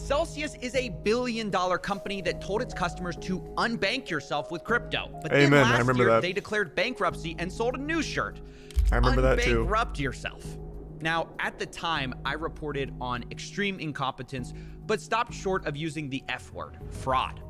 Celsius is a billion-dollar company that told its customers to unbank yourself with crypto. But Amen. then I last remember year, that. they declared bankruptcy and sold a new shirt. I remember that too. Unbankrupt yourself. Now, at the time, I reported on extreme incompetence, but stopped short of using the F word, fraud,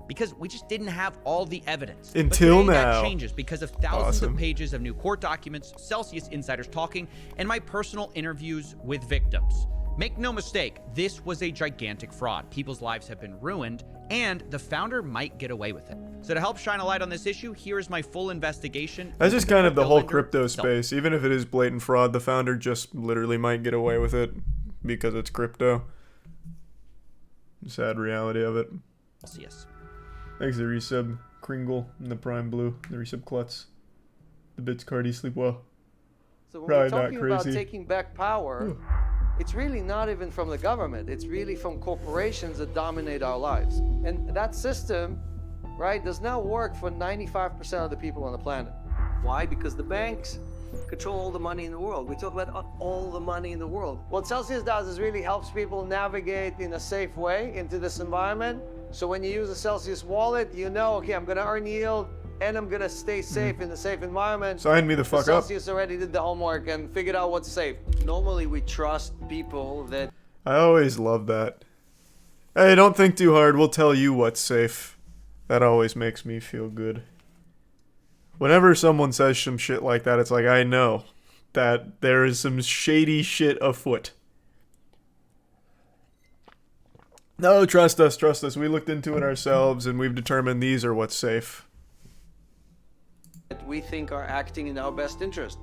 because we just didn't have all the evidence. Until but today, now. That changes because of thousands Awesome. of pages of new court documents, Celsius insiders talking, and my personal interviews with victims. Make no mistake, this was a gigantic fraud. People's lives have been ruined, and the founder might get away with it. So to help shine a light on this issue, here is my full investigation. That's just kind of the Crypto whole lender, crypto space. Even if it is blatant fraud, the founder just literally might get away with it because it's crypto. Sad reality of it. Celsius. Thanks the resub, Kringle, and the Prime Blue, the resub Klutz. The bits Cardi sleep well. So when Probably we're not talking about crazy. taking back power, it's really not even from the government. It's really from corporations that dominate our lives. And that system, right, does not work for 95% of the people on the planet. Why? Because the banks control all the money in the world. We talk about all the money in the world. What Celsius does is really helps people navigate in a safe way into this environment. So when you use a Celsius wallet, you know, okay, I'm gonna earn yield and I'm gonna stay safe in a safe environment. Sign me the fuck up. Celsius already did the homework and figured out what's safe. Normally we trust people that... I always love that. Hey, don't think too hard. We'll tell you what's safe. That always makes me feel good. Whenever someone says some shit like that, it's like, I know that there is some shady shit afoot. No, trust us, trust us. We looked into it ourselves and we've determined these are what's safe. that we think are acting in our best interest.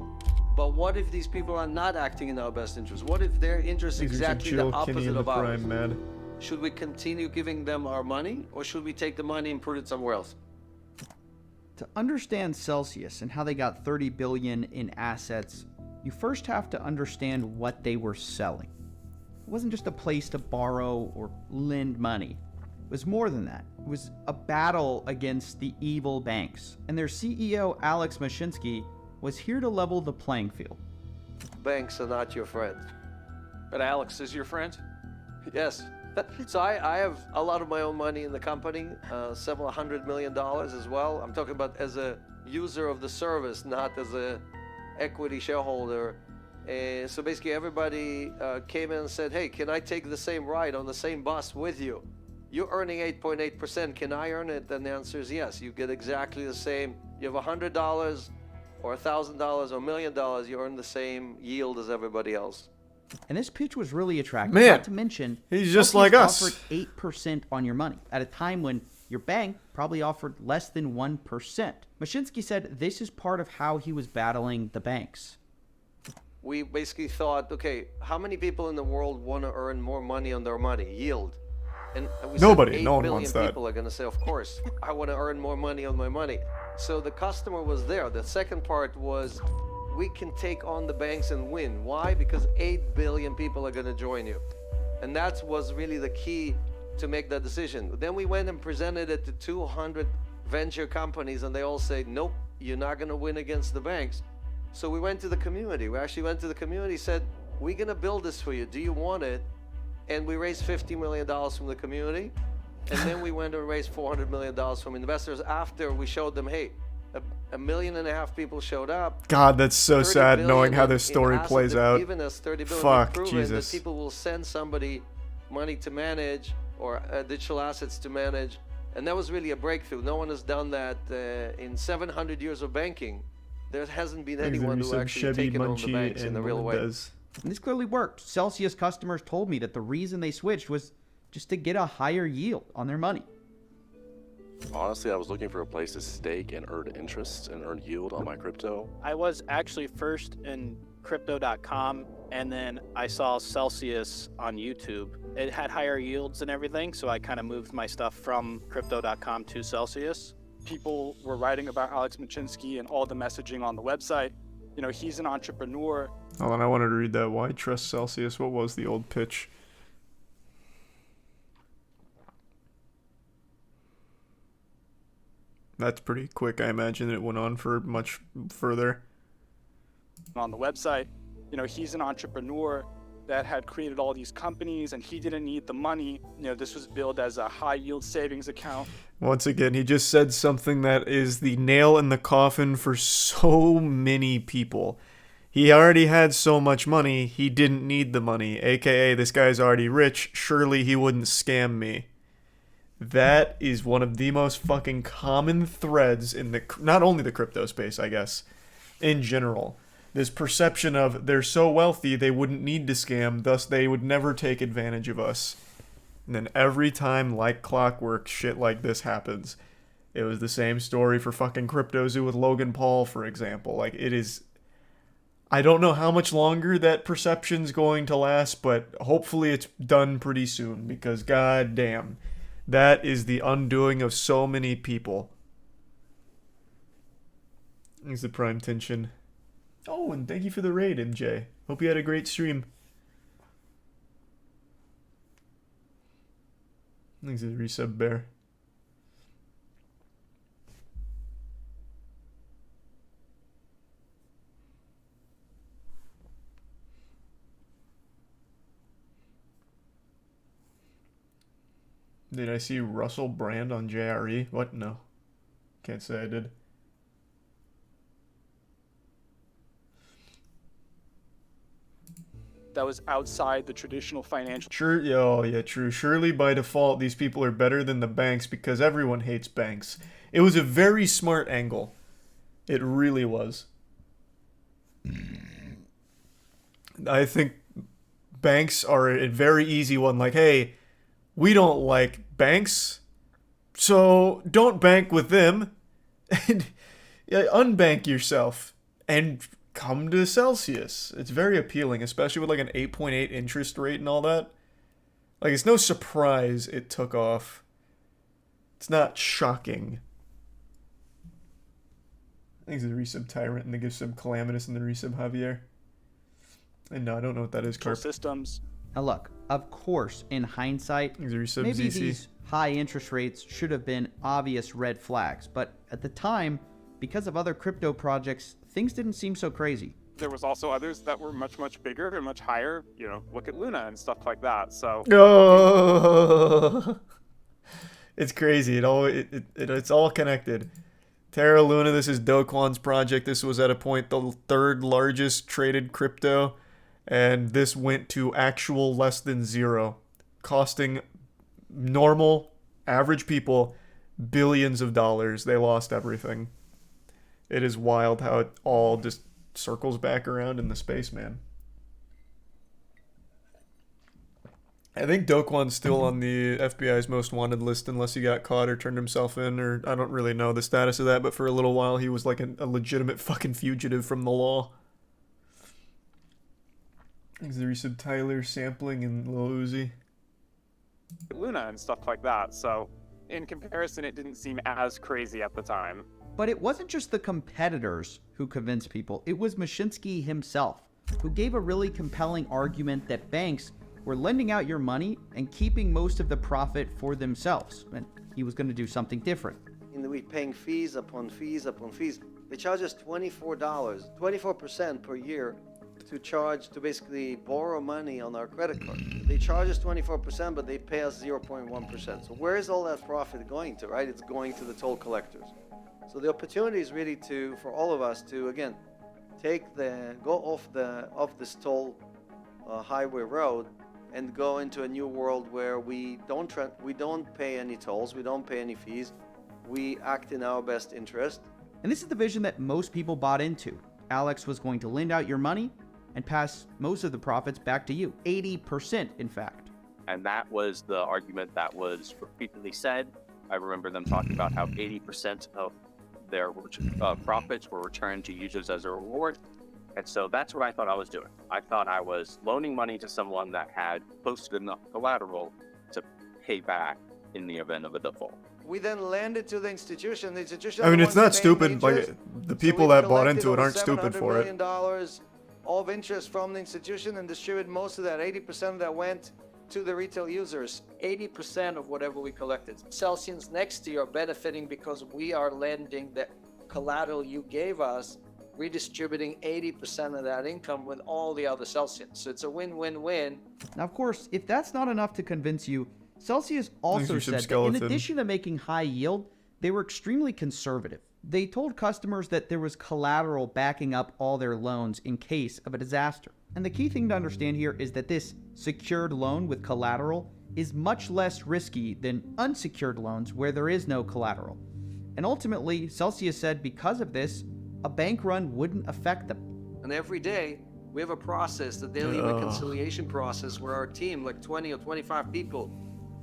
But what if these people are not acting in our best interest? What if their interest is Thanks for some exactly the chill, Kenny opposite and the of ours? Prime Mad. Should we continue giving them our money, or should we take the money and put it somewhere else? To understand Celsius and how they got 30 billion in assets, you first have to understand what they were selling. It wasn't just a place to borrow or lend money. It was more than that. It was a battle against the evil banks, and their CEO, Alex Mashinsky, was here to level the playing field. Banks are not your friend. But Alex is your friend? Yes. So I have a lot of my own money in the company, several $100 million as well. I'm talking about as a user of the service, not as a equity shareholder. So basically everybody came in and said, hey, can I take the same ride on the same bus with you? You're earning 8.8%, can I earn it? And the answer is yes, you get exactly the same. You have $100 or $1,000 or $1 million, you earn the same yield as everybody else. And this pitch was really attractive. Man, not to mention, he's just Celsius like us. offered 8% on your money at a time when your bank probably offered less than 1%. Mashinsky said this is part of how he was battling the banks. We basically thought, okay, how many people in the world want to earn more money on their money, yield? And we Nobody. said 8 No one billion wants that. people are going to say, of course, I want to earn more money on my money. So the customer was there. The second part was, we can take on the banks and win. Why? Because 8 billion people are going to join you. And that was really the key to make that decision. Then we went and presented it to 200 venture companies, and they all said, nope, you're not going to win against the banks. So we went to the community. We actually went to the community, said, we're going to build this for you. Do you want it? And we raised $50 million from the community. And then we went and raised $400 million from investors after we showed them, hey, 1.5 million people showed up. God, that's so 30 sad billion knowing how in this story assets plays they've out. Given us 30 billion. Fuck, We've proven Jesus. that people will send somebody money to manage or digital assets to manage. And that was really a breakthrough. No one has done that in 700 years of banking. There hasn't been anyone who actually taken on the banks in the real way. And this clearly worked. Celsius customers told me that the reason they switched was just to get a higher yield on their money. Honestly, I was looking for a place to stake and earn interest and earn yield on my crypto. I was actually first in crypto.com, and then I saw Celsius on YouTube. It had higher yields and everything, so I kind of moved my stuff from crypto.com to Celsius. People were writing about Alex Mashinsky and all the messaging on the website. You know, he's an entrepreneur. Hold on, I wanted to read that. Why trust Celsius? What was the old pitch? That's pretty quick. I imagine it went on for much further. On the website, you know, he's an entrepreneur. that had created all these companies, and he didn't need the money. This was billed as a high yield savings account. Once again, he just said something that is the nail in the coffin for so many people. He already had so much money, he didn't need the money. AKA, this guy's already rich, surely he wouldn't scam me. That is one of the most fucking common threads in not only the crypto space, I guess, in general. This perception of they're so wealthy they wouldn't need to scam, thus they would never take advantage of us. And then every time, like clockwork, shit like this happens. It was the same story for fucking CryptoZoo with Logan Paul, for example. Like, it is... I don't know how much longer that perception's going to last, but hopefully it's done pretty soon, because goddamn, that is the undoing of so many people. Thanks the Prime Tension. Oh, and thank you for the raid, MJ. Hope you had a great stream. Thanks the resub bear. Did I see Russell Brand on JRE? What? No. Can't say I did. That was outside the traditional financial. Sure, oh yeah, true. Surely by default, these people are better than the banks because everyone hates banks. It was a very smart angle. It really was. I think banks are a very easy one. Like, hey, we don't like banks, so don't bank with them. And unbank yourself and come to Celsius. It's very appealing, especially with like an 8.8 interest rate and all that. Like, it's no surprise it took off. It's not shocking. Thanks to the resub Tyrant and the gift sub Calamitous and the resub Javier. And no, I don't know what that is, Carp. Systems. Now look, of course, in hindsight, Thanks to the resub maybe ZC. these high interest rates should have been obvious red flags, but at the time, because of other crypto projects, things didn't seem so crazy. There was also others that were much, much bigger and much higher. Look at Luna and stuff like that. So. Oh, it's crazy. It's all connected. Terra Luna, this is Do Kwon's project. This was at a point the third largest traded crypto, and this went to actual less than zero, costing normal, average people billions of dollars. They lost everything. It is wild how it all just circles back around in the space, man. I think Do Kwon's still on the FBI's most wanted list unless he got caught or turned himself in, or I don't really know the status of that, but for a little while he was like a legitimate fucking fugitive from the law. Thanks to the resub Tyler, Sampling, and Lil Uzi. Luna and stuff like that. So in comparison, it didn't seem as crazy at the time. But it wasn't just the competitors who convinced people, it was Mashinsky himself, who gave a really compelling argument that banks were lending out your money and keeping most of the profit for themselves, and he was going to do something different. We're paying fees upon fees upon fees. They charge us $24% per year to basically borrow money on our credit card. They charge us 24%, but they pay us 0.1%. So where is all that profit going to, right? It's going to the toll collectors. So the opportunity is really for all of us to, again, go off this toll highway road and go into a new world where we don't pay any tolls, we don't pay any fees, we act in our best interest. And this is the vision that most people bought into. Alex was going to lend out your money and pass most of the profits back to you. 80%, in fact. And that was the argument that was repeatedly said. I remember them talking about how 80% of their profits were returned to users as a reward. And so that's what I thought I was doing. I thought I was loaning money to someone that had posted enough collateral to pay back in the event of a default. We then lend it to the institution. The institution. I mean, it's not stupid. Like, the people that bought into it aren't stupid for it. $700 million of interest from the institution and distribute most of that. 80% of that went to the retail users. 80% of whatever we collected. Celsians next to you are benefiting because we are lending the collateral you gave us redistributing 80% of that income with all the other Celsius. So it's a win-win-win. Now, of course, if that's not enough to convince you, Celsius also Thanks for said some that in skeleton. addition to making high yield, they were extremely conservative. They told customers that there was collateral backing up all their loans in case of a disaster. And the key thing to understand here is that this secured loan with collateral is much less risky than unsecured loans where there is no collateral. And ultimately, Celsius said because of this, a bank run wouldn't affect them. And every day, we have a process, the daily reconciliation process, where our team, like 20 or 25 people,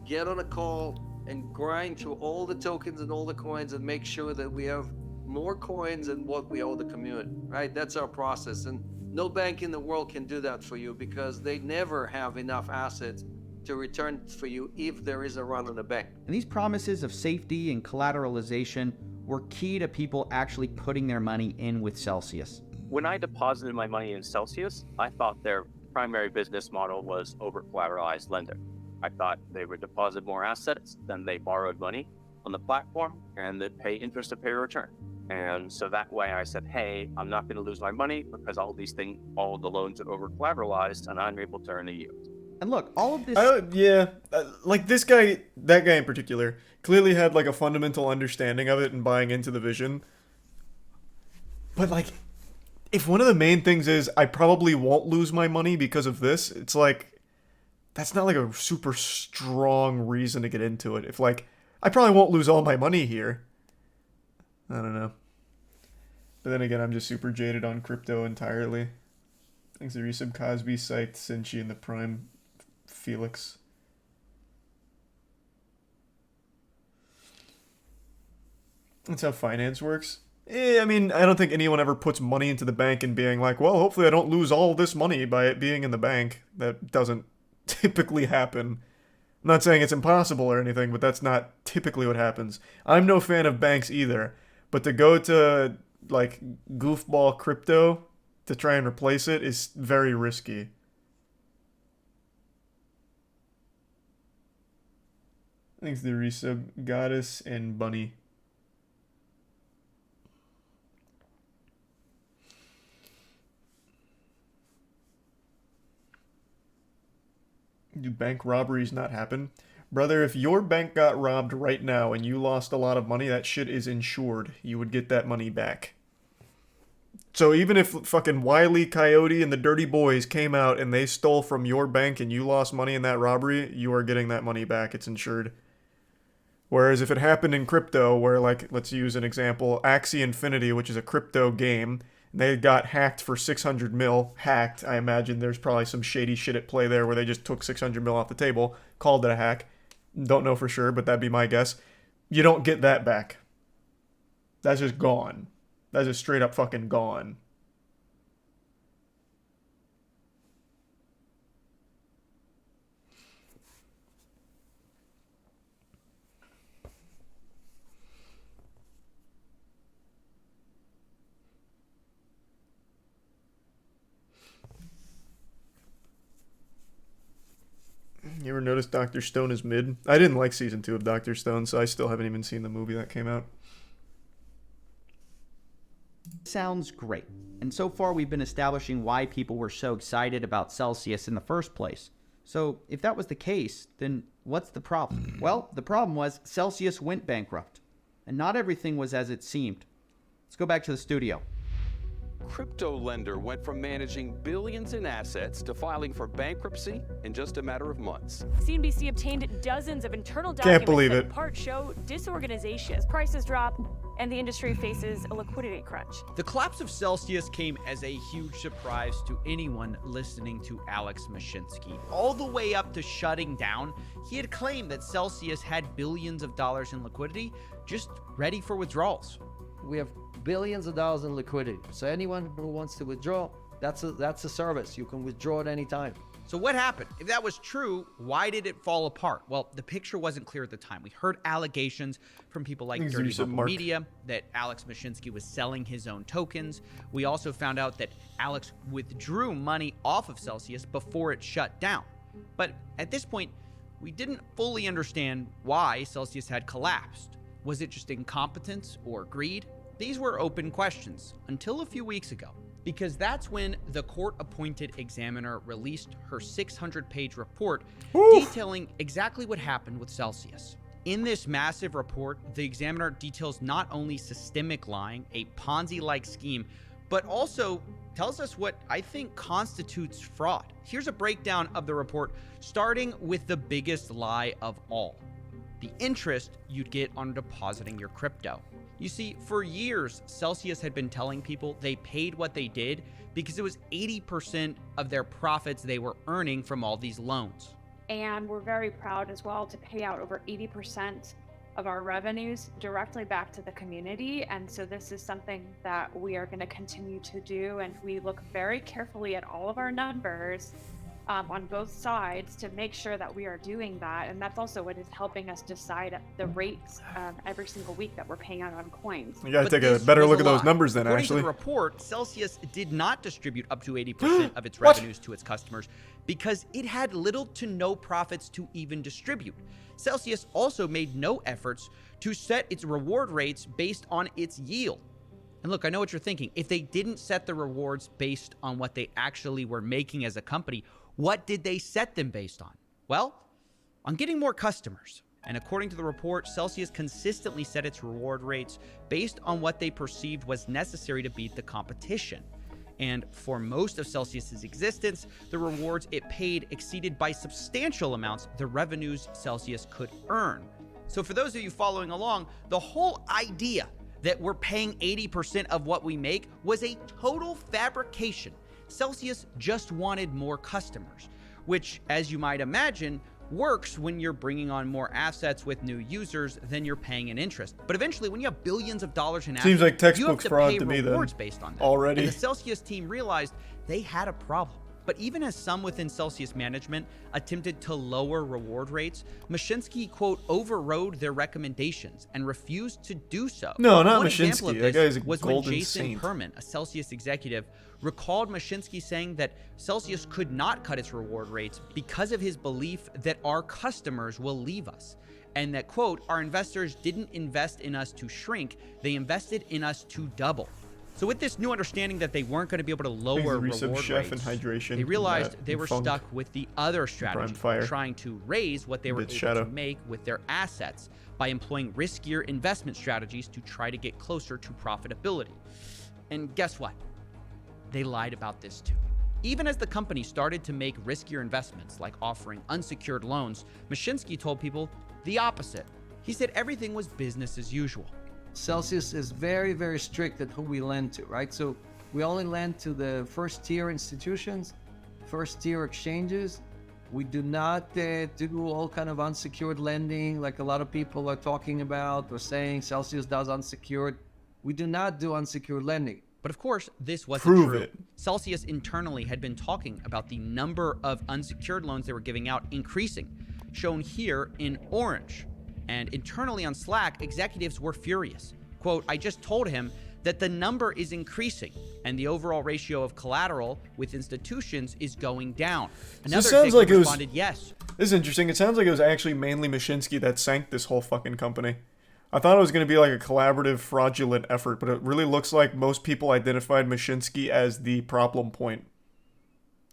get on a call and grind through all the tokens and all the coins and make sure that we have more coins than what we owe the community, right? That's our process. And no bank in the world can do that for you because they never have enough assets to return for you if there is a run on the bank. And these promises of safety and collateralization were key to people actually putting their money in with Celsius. When I deposited my money in Celsius, I thought their primary business model was over-collateralized lender. I thought they would deposit more assets than they borrowed money on the platform and they'd pay interest to pay a return. And so that way I said, hey, I'm not going to lose my money because all the loans are over-collateralized and I'm able to earn a yield. And look, all of this... Like this guy, that guy in particular, clearly had like a fundamental understanding of it and buying into the vision. But like, if one of the main things is I probably won't lose my money because of this, it's like, that's not like a super strong reason to get into it. If like, I probably won't lose all my money here. I don't know. But then again, I'm just super jaded on crypto entirely. Thanks to Resub Cosby, Scythe, Sinchi, and the Prime Felix. That's how finance works. I mean, I don't think anyone ever puts money into the bank and being like, well, hopefully I don't lose all this money by it being in the bank. That doesn't typically happen. I'm not saying it's impossible or anything, but that's not typically what happens. I'm no fan of banks either, but to go to, like, goofball crypto to try and replace it is very risky. Thanks to the resub, Goddess and Bunny. Do bank robberies not happen? Brother, if your bank got robbed right now and you lost a lot of money, that shit is insured. You would get that money back. So even if fucking Wile E. Coyote and the Dirty Boys came out and they stole from your bank and you lost money in that robbery, you are getting that money back. It's insured. Whereas if it happened in crypto, where, like, let's use an example, Axie Infinity, which is a crypto game, and they got hacked for 600 mil. Hacked, I imagine there's probably some shady shit at play there where they just took 600 mil off the table, called it a hack. Don't know for sure, but that'd be my guess. You don't get that back. That's just gone. That's just straight up fucking gone. You ever notice Dr. Stone is mid? I didn't like season 2 of Dr. Stone, so I still haven't even seen the movie that came out. Sounds great. And so far we've been establishing why people were so excited about Celsius in the first place. So if that was the case, then what's the problem? Well, the problem was Celsius went bankrupt. And not everything was as it seemed. Let's go back to the studio. Crypto lender went from managing billions in assets to filing for bankruptcy in just a matter of months. CNBC obtained dozens of internal Can't documents believe that it. in part show disorganization as prices drop and the industry faces a liquidity crunch. The collapse of Celsius came as a huge surprise to anyone listening to Alex Mashinsky. All the way up to shutting down, he had claimed that Celsius had billions of dollars in liquidity just ready for withdrawals. We have billions of dollars in liquidity. So anyone who wants to withdraw, that's a service. You can withdraw at any time. So what happened? If that was true, why did it fall apart? Well, the picture wasn't clear at the time. We heard allegations from people like Dirty Bubble Media that Alex Mashinsky was selling his own tokens. We also found out that Alex withdrew money off of Celsius before it shut down. But at this point, we didn't fully understand why Celsius had collapsed. Was it just incompetence or greed? these were open questions until a few weeks ago, because that's when the court-appointed examiner released her 600-page report detailing exactly what happened with Celsius. In this massive report, the examiner details not only systemic lying, a Ponzi-like scheme, but also tells us what I think constitutes fraud. Here's a breakdown of the report, starting with the biggest lie of all: the interest you'd get on depositing your crypto. You see, for years, Celsius had been telling people they paid what they did because it was 80% of their profits they were earning from all these loans. And we're very proud as well to pay out over 80% of our revenues directly back to the community. And so this is something that we are going to continue to do. And we look very carefully at all of our numbers on both sides to make sure that we are doing that. And that's also what is helping us decide the rates every single week that we're paying out on coins. You gotta But take a this better was look a at those lie. numbers then, According actually. to the report, Celsius did not distribute up to 80% of its revenues to its customers because it had little to no profits to even distribute. Celsius also made no efforts to set its reward rates based on its yield. And look, I know what you're thinking. If they didn't set the rewards based on what they actually were making as a company, what did they set them based on? Well, on getting more customers. And according to the report, Celsius consistently set its reward rates based on what they perceived was necessary to beat the competition. And for most of Celsius's existence, the rewards it paid exceeded by substantial amounts the revenues Celsius could earn. So for those of you following along, the whole idea that we're paying 80% of what we make was a total fabrication. Celsius just wanted more customers, which, as you might imagine, works when you're bringing on more assets with new users than you're paying in interest. But eventually, when you have billions of dollars in assets, Seems like you textbook have to fraud pay to me then, rewards based on that. already. And the Celsius team realized they had a problem. But even as some within Celsius management attempted to lower reward rates, Mashinsky, quote, overrode their recommendations and refused to do so. No, not One example Mashinsky. of That this guy's a was when golden Jason saint. Perman, a Celsius executive, recalled Mashinsky saying that Celsius could not cut its reward rates because of his belief that our customers will leave us. And that, quote, our investors didn't invest in us to shrink, they invested in us to double. So with this new understanding that they weren't going to be able to lower Thanks to reward Resub Chef rates, and Hydration, they realized Matt they and were Funk, stuck with the other strategy, Fire. trying to raise what they were Bit able Shadow. to make with their assets by employing riskier investment strategies to try to get closer to profitability. And guess what? They lied about this too. Even as the company started to make riskier investments, like offering unsecured loans, Mashinsky told people the opposite. He said everything was business as usual. Celsius is very, very strict at who we lend to, right? So we only lend to the first tier institutions, first tier exchanges. We do not do all kind of unsecured lending like a lot of people are talking about or saying Celsius does unsecured. We do not do unsecured lending. But of course, this wasn't Prove true. it. Celsius internally had been talking about the number of unsecured loans they were giving out increasing, shown here in orange. And internally on Slack, executives were furious. Quote, I just told him that the number is increasing and the overall ratio of collateral with institutions is going down. Another sounds executive like it was- responded, yes. This is interesting. It sounds like it was actually mainly Mashinsky that sank this whole fucking company. I thought it was going to be like a collaborative, fraudulent effort, but it really looks like most people identified Mashinsky as the problem point.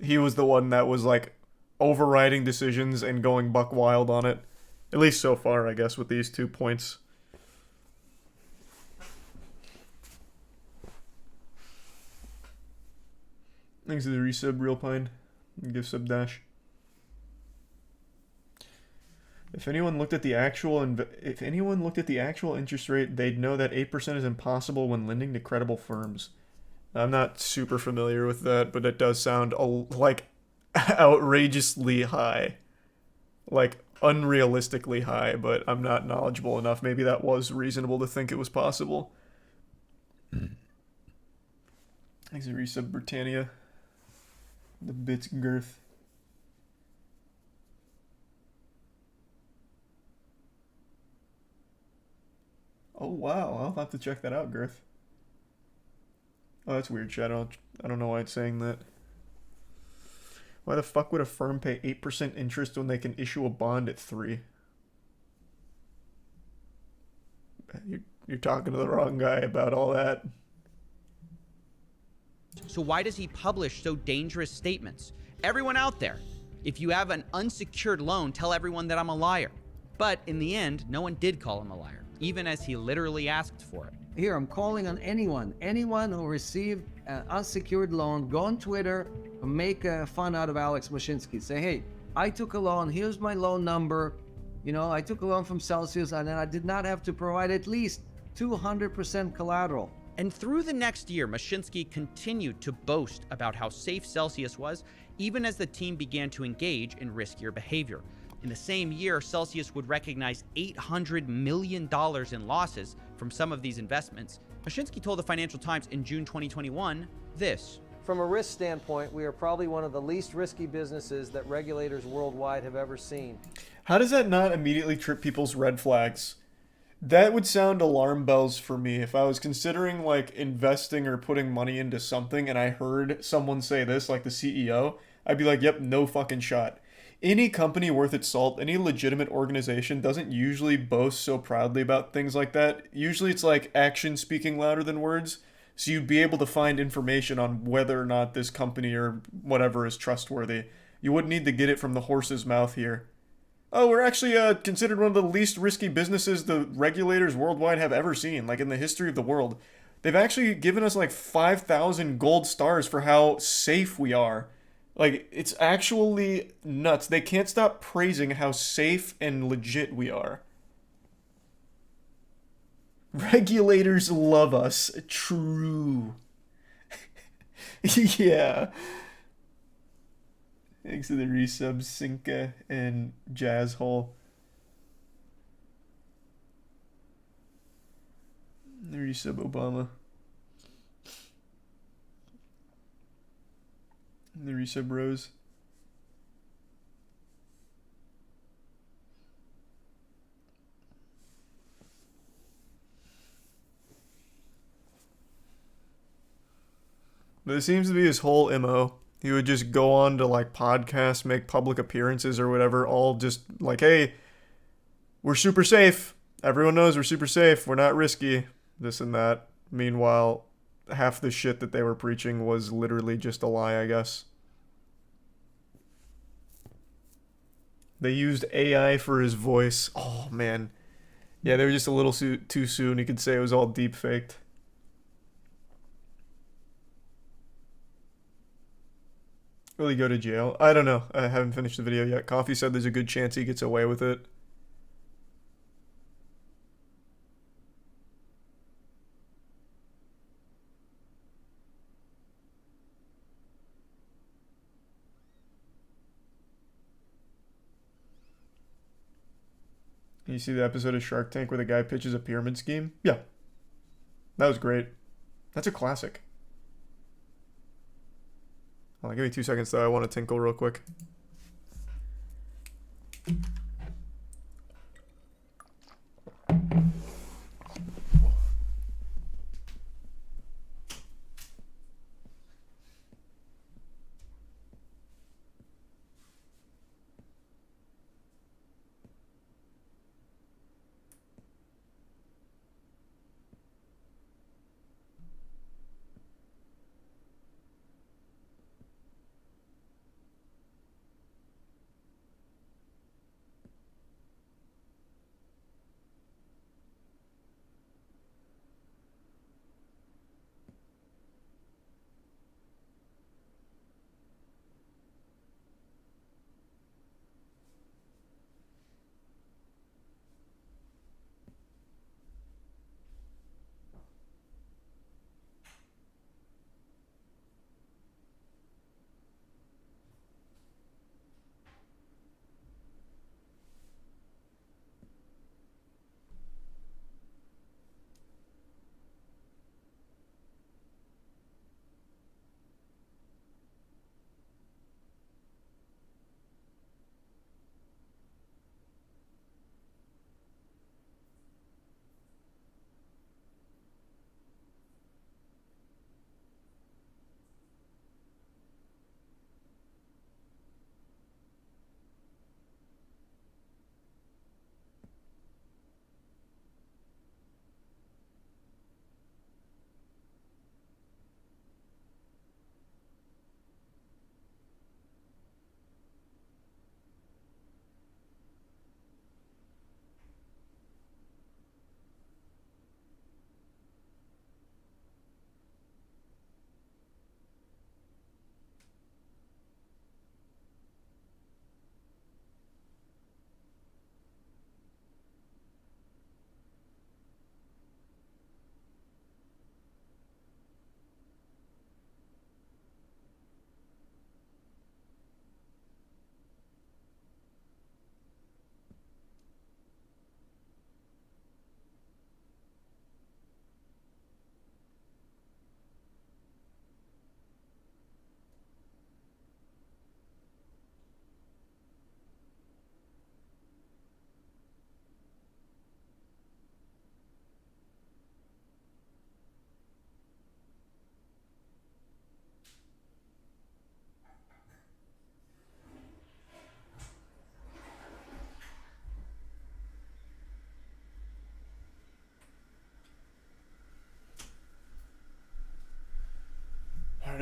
He was the one that was like overriding decisions and going buck wild on it. At least so far, I guess, with these 2 points. Thanks to the resub, Real Pine. Give sub dash. If anyone looked at the actual interest rate, they'd know that 8% is impossible when lending to credible firms. I'm not super familiar with that, but it does sound like outrageously high. Like unrealistically high, but I'm not knowledgeable enough. Maybe that was reasonable to think it was possible. Thanks to resub Britannia. The bits girth. Oh wow, I'll have to check that out, Girth. Oh, that's weird, Shadow. I don't know why it's saying that. Why the fuck would a firm pay 8% interest when they can issue a bond at 3%? You're talking to the wrong guy about all that. So why does he publish so dangerous statements? Everyone out there, if you have an unsecured loan, tell everyone that I'm a liar. But in the end, no one did call him a liar, even as he literally asked for it. Here, I'm calling on anyone who received an unsecured loan, go on Twitter, make fun out of Alex Mashinsky. Say, hey, I took a loan, here's my loan number. You know, I took a loan from Celsius and then I did not have to provide at least 200% collateral. And through the next year, Mashinsky continued to boast about how safe Celsius was, even as the team began to engage in riskier behavior. In the same year, Celsius would recognize $800 million in losses from some of these investments. Mashinsky told the Financial Times in June 2021 this. From a risk standpoint, we are probably one of the least risky businesses that regulators worldwide have ever seen. How does that not immediately trip people's red flags? That would sound alarm bells for me if I was considering like investing or putting money into something and I heard someone say this, like the CEO. I'd be like, yep, no fucking shot. Any company worth its salt, any legitimate organization doesn't usually boast so proudly about things like that. Usually it's like action speaking louder than words. So you'd be able to find information on whether or not this company or whatever is trustworthy. You wouldn't need to get it from the horse's mouth here. Oh, we're actually considered one of the least risky businesses the regulators worldwide have ever seen, like in the history of the world. They've actually given us like 5,000 gold stars for how safe we are. Like, it's actually nuts. They can't stop praising how safe and legit we are. Regulators love us. True. Yeah. Thanks to the resubs, Sinka and Jazz Hole. The resub Obama. The resub Rose. But it seems to be his whole MO. He would just go on to like podcasts, make public appearances or whatever, all just like, hey, we're super safe. Everyone knows we're super safe. We're not risky. This and that. Meanwhile, half the shit that they were preaching was literally just a lie, I guess. They used AI for his voice. Oh, man. Yeah, they were just a little too soon. You could say it was all deep faked. Will he go to jail? I don't know. I haven't finished the video yet. Coffee said there's a good chance he gets away with it. You see the episode of Shark Tank where the guy pitches a pyramid scheme? Yeah. That was great. That's a classic. Hold on, give me 2 seconds though. I want to tinkle real quick.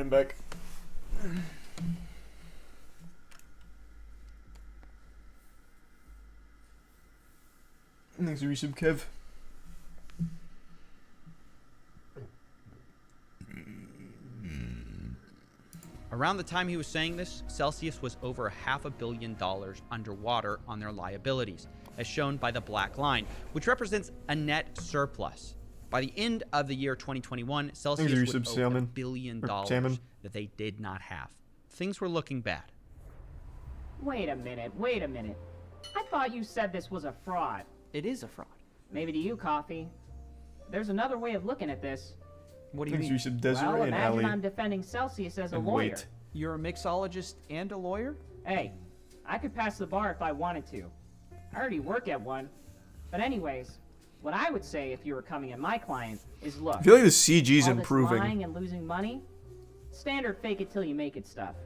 Alright, I'm back. Thanks for resub, Kev. Around the time he was saying this, Celsius was over $500 million underwater on their liabilities, as shown by the black line, which represents a net surplus. By the end of the year 2021, Celsius was owed $1 billion that they did not have. Things were looking bad. Wait a minute. I thought you said this was a fraud. It is a fraud. Maybe to you, Coffee. There's another way of looking at this. What do you mean? Well, imagine I'm defending Celsius as a lawyer. You're a mixologist and a lawyer? Hey, I could pass the bar if I wanted to. I already work at one. But anyways, what I would say if you were coming at my client is, look, I feel like the CG's all improving. This lying and losing money, standard fake it till you make it stuff.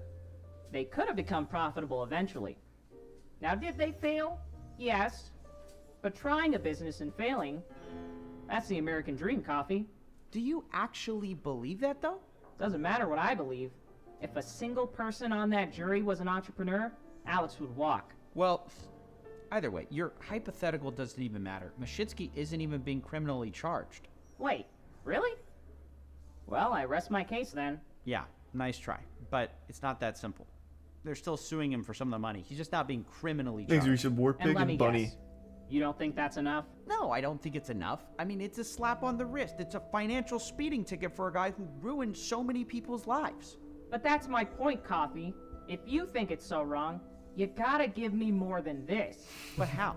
They could have become profitable eventually. Now, did they fail? Yes. But trying a business and failing, that's the American dream, Coffee. Do you actually believe that, though? Doesn't matter what I believe. If a single person on that jury was an entrepreneur, Alex would walk. Well, either way, your hypothetical doesn't even matter. Mashitsky isn't even being criminally charged. Wait, really? Well, I rest my case then. Yeah, nice try. But it's not that simple. They're still suing him for some of the money. He's just not being criminally charged. Thanks, Resub. Warpig And let me and Bunny. guess. You don't think that's enough? No, I don't think it's enough. I mean, it's a slap on the wrist. It's a financial speeding ticket for a guy who ruined so many people's lives. But that's my point, Coffee. If you think it's so wrong, you gotta give me more than this. But how?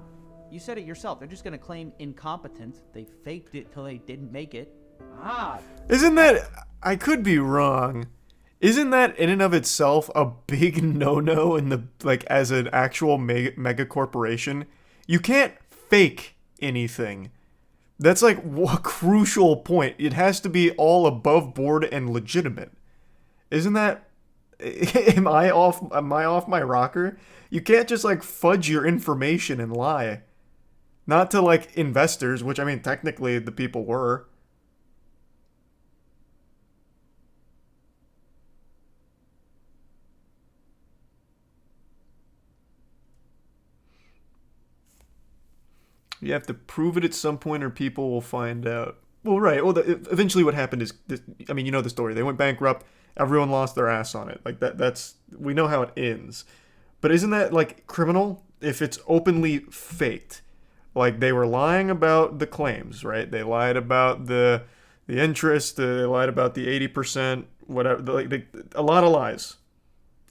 You said it yourself. They're just gonna claim incompetence. They faked it till they didn't make it. Ah. Isn't that... I could be wrong. Isn't that in and of itself a big no-no in the, like, as an actual mega corporation? You can't fake anything. That's like a crucial point. It has to be all above board and legitimate. Isn't that... Am I off my rocker? You can't just like fudge your information and lie. Not to like investors, which I mean technically the people were. You have to prove it at some point or people will find out. Well, right. Well, eventually what happened is, I mean, you know the story. They went bankrupt. Everyone lost their ass on it. Like that's, we know how it ends. But isn't that like criminal if it's openly faked? Like they were lying about the claims, right? They lied about the interest. They lied about the 80%, whatever. Like a lot of lies.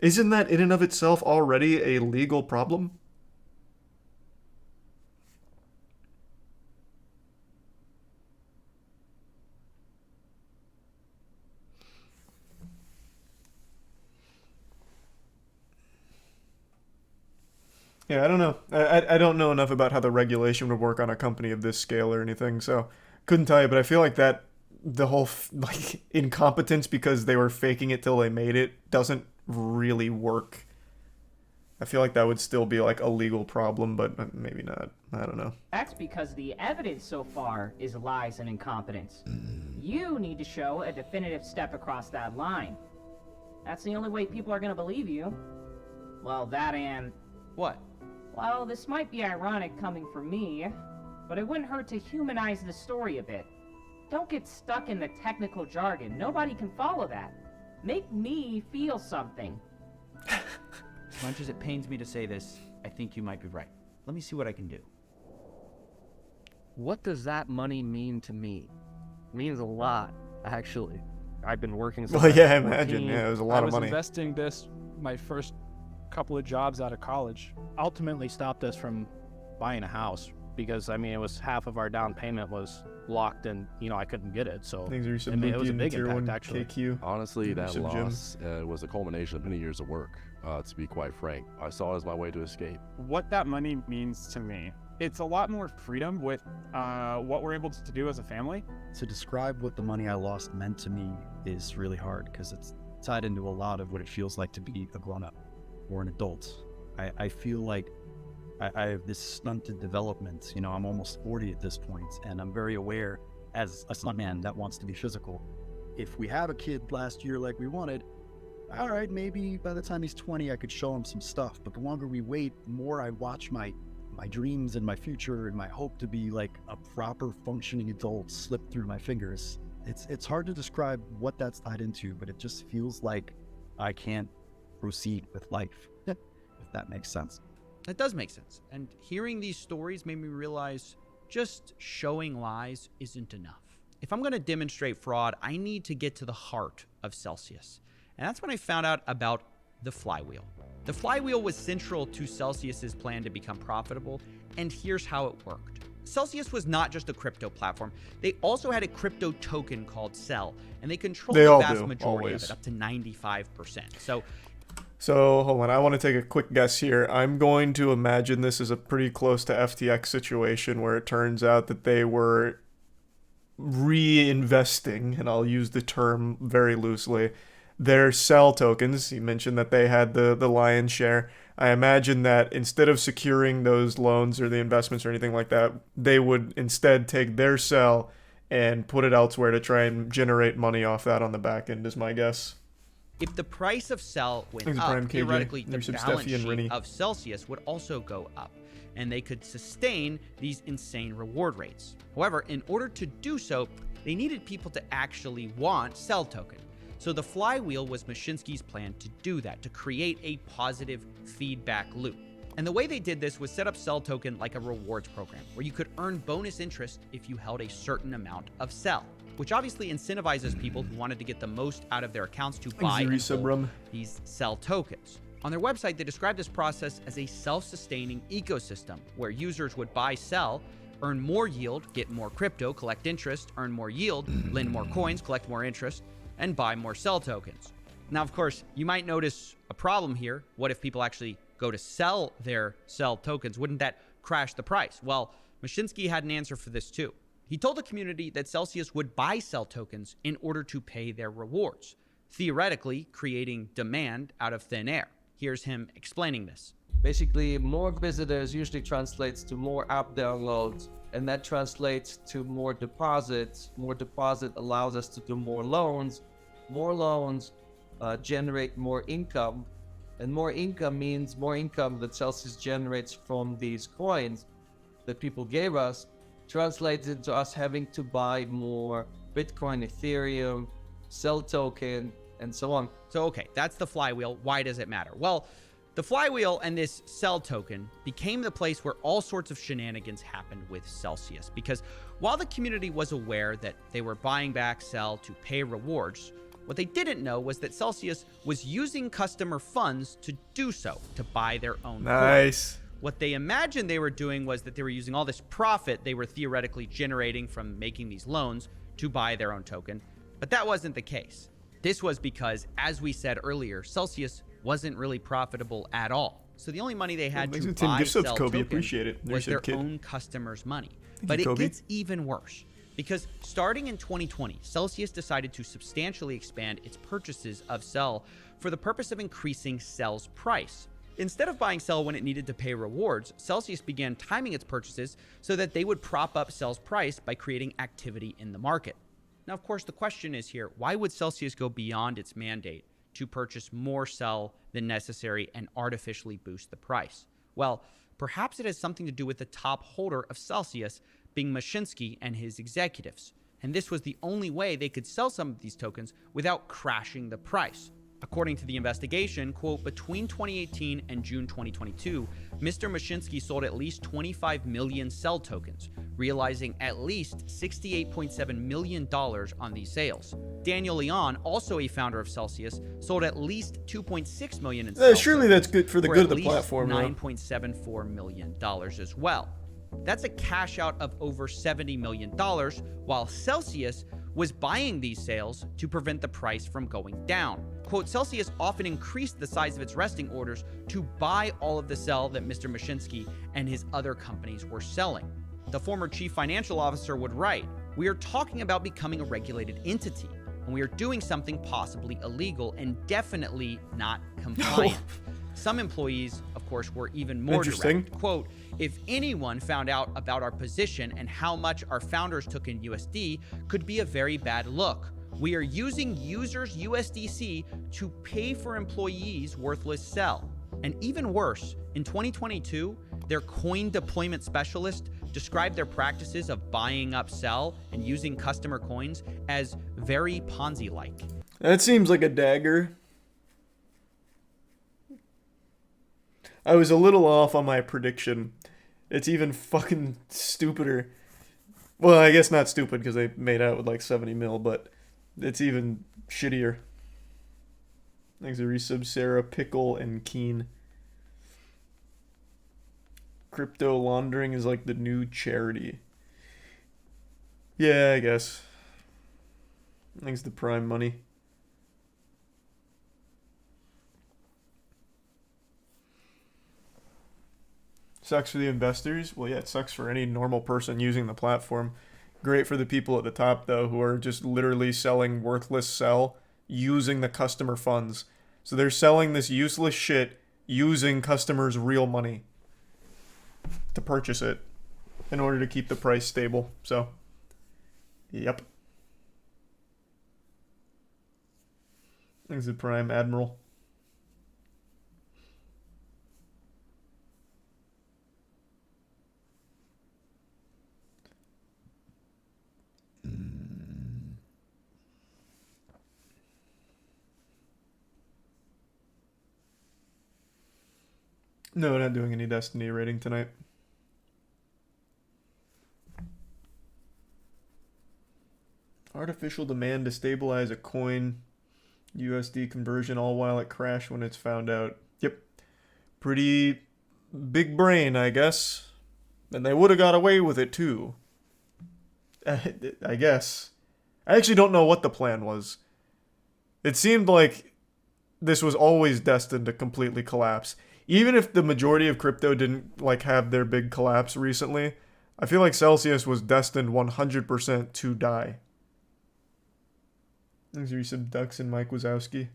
Isn't that in and of itself already a legal problem? Yeah, I don't know. I don't know enough about how the regulation would work on a company of this scale or anything, so couldn't tell you. But I feel like that the whole like incompetence because they were faking it till they made it doesn't really work. I feel like that would still be like a legal problem, but maybe not. I don't know. That's because the evidence so far is lies and incompetence. You need to show a definitive step across that line. That's the only way people are going to believe you. Well, that and... What? Well, this might be ironic coming from me, but it wouldn't hurt to humanize the story a bit. Don't get stuck in the technical jargon. Nobody can follow that. Make me feel something. As much as it pains me to say this, I think you might be right. Let me see what I can do. What does that money mean to me? It means a lot, actually. I've been working since Well, yeah, I 14. imagine. Yeah, it was a lot of money. I was investing this my first couple of jobs out of college. Ultimately stopped us from buying a house because, I mean, it was half of our down payment was locked and, you know, I couldn't get it. So Things are it was a big impact, actually. KQ. Honestly, that Resub Jim. loss was a culmination of many years of work, to be quite frank. I saw it as my way to escape. What that money means to me, it's a lot more freedom with what we're able to do as a family. To describe what the money I lost meant to me is really hard because it's tied into a lot of what it feels like to be a grown-up or an adult. I feel like I have this stunted development. You know, I'm almost 40 at this point, and I'm very aware as a stuntman that wants to be physical if we have a kid last year like we wanted, all right, maybe by the time he's 20, I could show him some stuff. But the longer we wait, the more I watch my dreams and my future and my hope to be like a proper functioning adult slip through my fingers. It's hard to describe what that's tied into, but it just feels like I can't proceed with life, if that makes sense. That does make sense. And hearing these stories made me realize just showing lies isn't enough. If I'm going to demonstrate fraud, I need to get to the heart of Celsius. And that's when I found out about the flywheel. The flywheel was central to Celsius's plan to become profitable, and here's how it worked. Celsius was not just a crypto platform. They also had a crypto token called CEL, and they controlled the vast majority of it, up to 95%. So, hold on, I want to take a quick guess here. I'm going to imagine this is a pretty close to FTX situation where it turns out that they were reinvesting, and I'll use the term very loosely, their CEL tokens. You mentioned that they had the lion's share. I imagine that instead of securing those loans or the investments or anything like that, they would instead take their CEL and put it elsewhere to try and generate money off that on the back end, is my guess. If the price of CEL went Thanks, up, Prime KJ. theoretically, the There's some balance Steffi and sheet Rennie. of Celsius would also go up, and they could sustain these insane reward rates. However, in order to do so, they needed people to actually want CEL token. So the flywheel was Mashinsky's plan to do that, to create a positive feedback loop. And the way they did this was set up CEL token like a rewards program, where you could earn bonus interest if you held a certain amount of CEL, which obviously incentivizes people who wanted to get the most out of their accounts to buy and hold these CEL tokens. On their website, they described this process as a self-sustaining ecosystem where users would buy CEL, earn more yield, get more crypto, collect interest, earn more yield, lend more coins, collect more interest, and buy more CEL tokens. Now, of course, you might notice a problem here. What if people actually go to sell their CEL tokens? Wouldn't that crash the price? Well, Mashinsky had an answer for this too. He told the community that Celsius would buy CEL tokens in order to pay their rewards, theoretically creating demand out of thin air. Here's him explaining this. Basically, more visitors usually translates to more app downloads, and that translates to more deposits. More deposit allows us to do more loans. More loans generate more income, and more income means more income that Celsius generates from these coins that people gave us, translates into us having to buy more Bitcoin, Ethereum, CEL token, and so on. So, okay, that's the flywheel. Why does it matter? Well, the flywheel and this CEL token became the place where all sorts of shenanigans happened with Celsius, because while the community was aware that they were buying back CEL to pay rewards, what they didn't know was that Celsius was using customer funds to do so, to buy their own coins. What they imagined they were doing was that they were using all this profit they were theoretically generating from making these loans to buy their own token, but that wasn't the case. This was because, as we said earlier, Celsius wasn't really profitable at all. So the only money they had to buy CEL tokens was their own customers' money. But it gets even worse, because starting in 2020, Celsius decided to substantially expand its purchases of CEL for the purpose of increasing CEL's price. Instead of buying CEL when it needed to pay rewards, Celsius began timing its purchases so that they would prop up CEL's price by creating activity in the market. Now, of course, the question is here, why would Celsius go beyond its mandate to purchase more CEL than necessary and artificially boost the price? Well, perhaps it has something to do with the top holder of Celsius being Mashinsky and his executives. And this was the only way they could sell some of these tokens without crashing the price. According to the investigation, quote, between 2018 and June 2022, Mr. Mashinsky sold at least 25 million CEL tokens, realizing at least $68.7 million on these sales. Daniel Leon, also a founder of Celsius, sold at least 2.6 million in CEL surely that's good for the good of the platform, though. $9.74 million as well. That's a cash out of over $70 million, while Celsius was buying these sales to prevent the price from going down. Quote, Celsius often increased the size of its resting orders to buy all of the CEL that Mr. Mashinsky and his other companies were selling. The former chief financial officer would write, we are talking about becoming a regulated entity, and we are doing something possibly illegal and definitely not compliant. Some employees, of course, were even more direct. Quote, if anyone found out about our position and how much our founders took in USD, could be a very bad look. we are using users' USDC to pay for employees' worthless sell. And even worse, in 2022, their coin deployment specialist described their practices of buying up sell and using customer coins as very Ponzi-like. That seems like a dagger. I was a little off on my prediction. It's even fucking stupider. Well, I guess not stupid because they made out with like 70 mil, but it's even shittier. Thanks to resub Sarah, Pickle, and Keen. Crypto laundering is like the new charity. Yeah, I guess. Thanks to Prime Money. Sucks for the investors. Well, yeah, it sucks for any normal person using the platform. Great for the people at the top, though, who are just literally selling worthless sell using the customer funds. So they're selling this useless shit using customers' real money to purchase it in order to keep the price stable. So, yep. Thanks to Prime Admiral. No, not doing any Destiny rating tonight. Artificial demand to stabilize a coin. USD conversion all while it crashed when it's found out. Yep. Pretty big brain, I guess. And they would have got away with it too. I guess. I actually don't know what the plan was. It seemed like this was always destined to completely collapse. Even if the majority of crypto didn't like have their big collapse recently, I feel like Celsius was destined 100% to die. Thanks for some ducks and Mike Wazowski.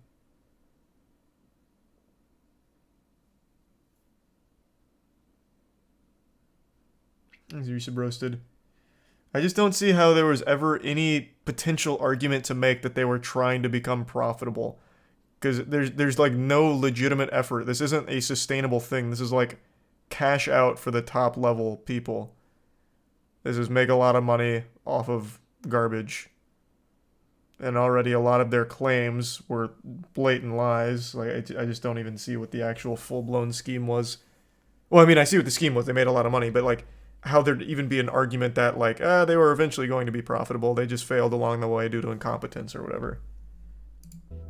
Thanks for some roasted. I just don't see how there was ever any potential argument to make that they were trying to become profitable. Because there's like no legitimate effort. This isn't a sustainable thing. This is like cash out for the top level people. This is make a lot of money off of garbage. And already a lot of their claims were blatant lies. Like I just don't even see what the actual full-blown scheme was. Well, I mean, I see what the scheme was. They made a lot of money. But like how there'd even be an argument that like, they were eventually going to be profitable. They just failed along the way due to incompetence or whatever.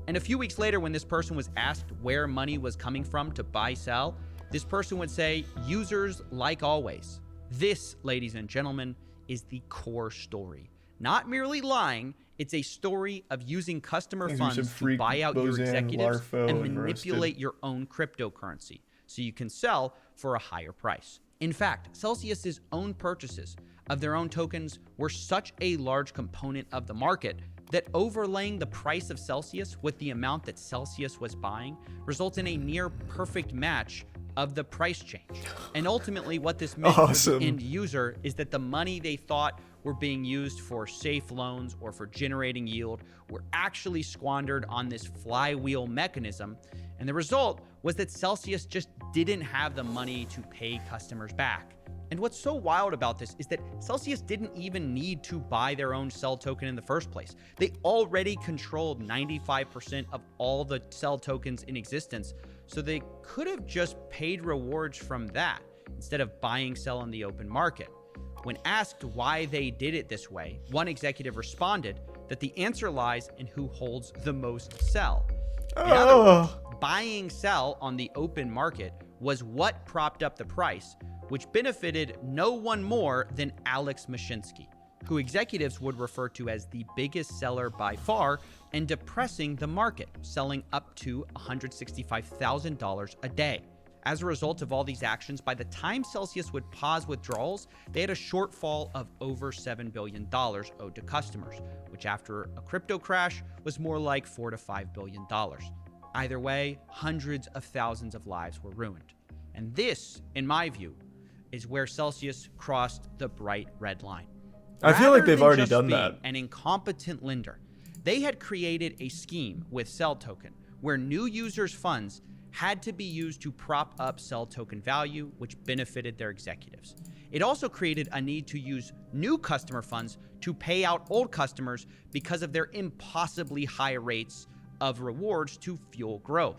And a few weeks later, when this person was asked where money was coming from to buy sell, this person would say, users like always. This, ladies and gentlemen, is the core story. Not merely lying, it's a story of using customer funds to buy out your executives and manipulate your own cryptocurrency so you can sell for a higher price. In fact, Celsius's own purchases of their own tokens were such a large component of the market that overlaying the price of Celsius with the amount that Celsius was buying results in a near perfect match of the price change. And ultimately what this meant for the end user is that the money they thought were being used for safe loans or for generating yield were actually squandered on this flywheel mechanism. And the result was that Celsius just didn't have the money to pay customers back. And what's so wild about this is that Celsius didn't even need to buy their own Cell token in the first place. They already controlled 95% of all the Cell tokens in existence, so they could have just paid rewards from that instead of buying Cell in the open market. When asked why they did it this way, one executive responded that the answer lies in who holds the most Cell. In other words, buying Cell on the open market was what propped up the price, which benefited no one more than Alex Mashinsky, who executives would refer to as the biggest seller by far and depressing the market, selling up to $165,000 a day. As a result of all these actions, by the time Celsius would pause withdrawals, they had a shortfall of over $7 billion owed to customers, which after a crypto crash was more like $4 to $5 billion. Either way, hundreds of thousands of lives were ruined. And this, in my view, is where Celsius crossed the bright red line. I feel like they've Rather than already just done being that. An incompetent lender, They had created a scheme with Cell Token where new users' funds had to be used to prop up Cell Token value, which benefited their executives. It also created a need to use new customer funds to pay out old customers because of their impossibly high rates of rewards to fuel growth.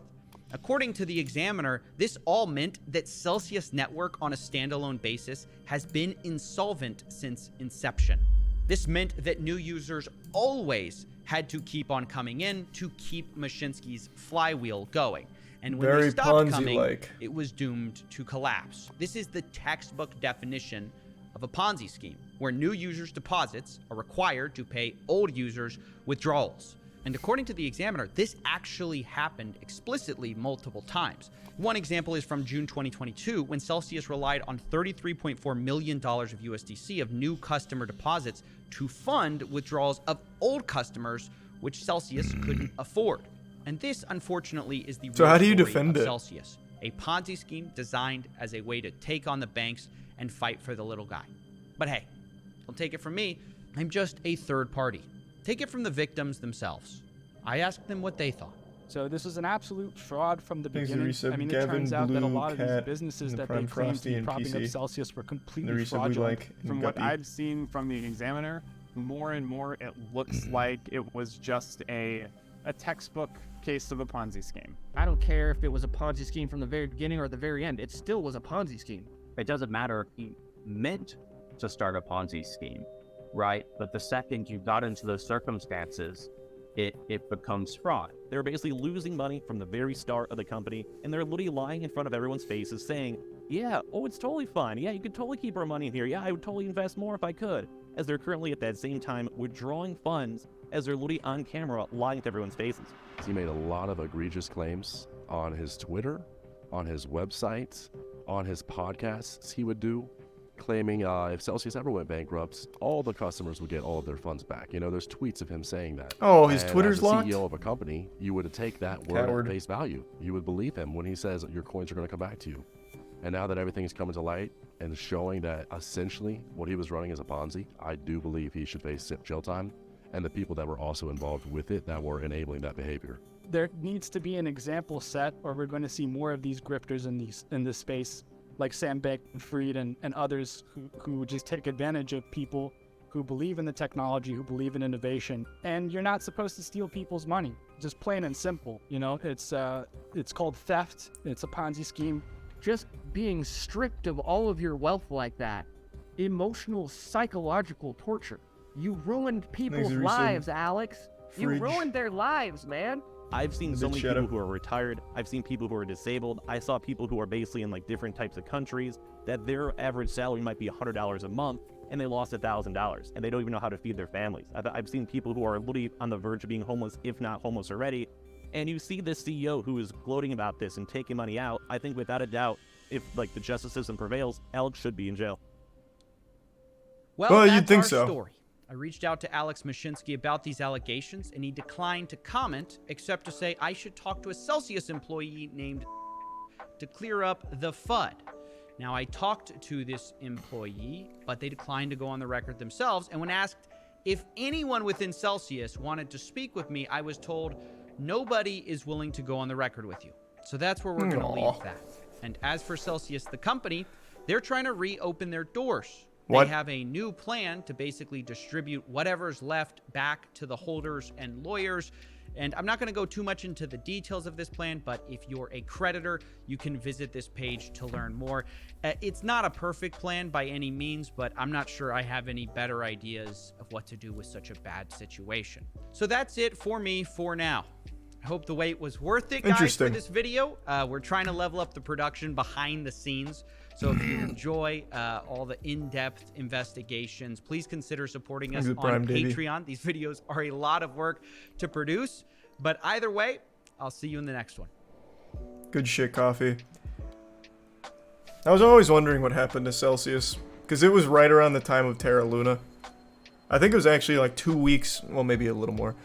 According to the Examiner, this all meant that Celsius Network on a standalone basis has been insolvent since inception. This meant that new users always had to keep on coming in to keep Mashinsky's flywheel going. And when Very they stopped coming, Ponzi-like. it was doomed to collapse. This is the textbook definition of a Ponzi scheme, where new users' deposits are required to pay old users' withdrawals. And according to the Examiner, this actually happened explicitly multiple times. One example is from June 2022, when Celsius relied on $33.4 million of USDC of new customer deposits to fund withdrawals of old customers, which Celsius couldn't afford. And this, unfortunately, is the So real how do you story defend of it? Celsius, a Ponzi scheme designed as a way to take on the banks and fight for the little guy. But hey, don't take it from me. I'm just a third party. Take it from the victims themselves. I asked them what they thought. So this was an absolute fraud from the Thanks to beginning. Resub, I mean, it Gavin, turns out that a Blue, lot of these Cat, businesses and that Prime they claimed to Frosty be and propping up PC. Celsius were The completely Resub we fraudulent. like, and From what Guppy. I've seen from the Examiner, more and more it looks like it was just a textbook case of a Ponzi scheme. I don't care if it was a Ponzi scheme from the very beginning or the very end. It still was a Ponzi scheme. It doesn't matter if he meant to start a Ponzi scheme, right? But the second you got into those circumstances, it becomes fraud. They're basically losing money from the very start of the company, and they're literally lying in front of everyone's faces saying, yeah, oh, it's totally fine. Yeah, you could totally keep our money in here. Yeah, I would totally invest more if I could. As they're currently at that same time withdrawing funds as they're literally on camera lying to everyone's faces. He made a lot of egregious claims on his Twitter, on his website, on his podcasts he would do, claiming if Celsius ever went bankrupt, all the customers would get all of their funds back. You know, there's tweets of him saying that. Oh, his And Twitter's as a locked? CEO of a company, you would take that word Coward. at face value. You would believe him when he says your coins are going to come back to you. And now that everything's coming to light and showing that essentially what he was running is a Ponzi, I do believe he should face jail time, and the people that were also involved with it that were enabling that behavior. There needs to be an example set, or we're going to see more of these grifters in this space, like Sam Bankman-Fried and others who just take advantage of people who believe in the technology, who believe in innovation. And you're not supposed to steal people's money, just plain and simple. You know, it's called theft. It's a Ponzi scheme. Just being stripped of all of your wealth like that. Emotional, psychological torture. You ruined people's Resub. lives, Alex. You Fridge. ruined their lives, man. I've seen A so bit many shadow. people who are retired. I've seen people who are disabled. I saw people who are basically in like different types of countries that their average salary might be $100 a month and they lost $1,000 and they don't even know how to feed their families. I've seen people who are literally on the verge of being homeless, if not homeless already. And you see this CEO who is gloating about this and taking money out. I think without a doubt, if like the justice system prevails, Alex should be in jail. Well, Well, that's you'd think our so. story. I reached out to Alex Mashinsky about these allegations, and he declined to comment, except to say I should talk to a Celsius employee named to clear up the FUD. Now, I talked to this employee, but they declined to go on the record themselves, and when asked if anyone within Celsius wanted to speak with me, I was told nobody is willing to go on the record with you. So that's where we're going to Aw. leave that. And as for Celsius, the company, they're trying to reopen their doors. What? They have a new plan to basically distribute whatever's left back to the holders and lawyers. And I'm not going to go too much into the details of this plan, but if you're a creditor, you can visit this page to learn more. It's not a perfect plan by any means, but I'm not sure I have any better ideas of what to do with such a bad situation. So that's it for me for now. I hope the wait was worth it, guys, for Interesting. this video. We're trying to level up the production behind the scenes. So if you enjoy all the in-depth investigations, please consider supporting us Thanks, on Prime Baby. Patreon. These videos are a lot of work to produce. But either way, I'll see you in the next one. Good shit, Coffee. I was always wondering what happened to Celsius, because it was right around the time of Terra Luna. I think it was actually like 2 weeks, well, maybe a little more.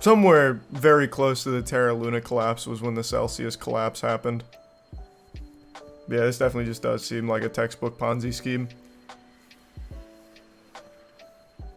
Somewhere very close to the Terra Luna collapse was when the Celsius collapse happened. Yeah, this definitely just does seem like a textbook Ponzi scheme.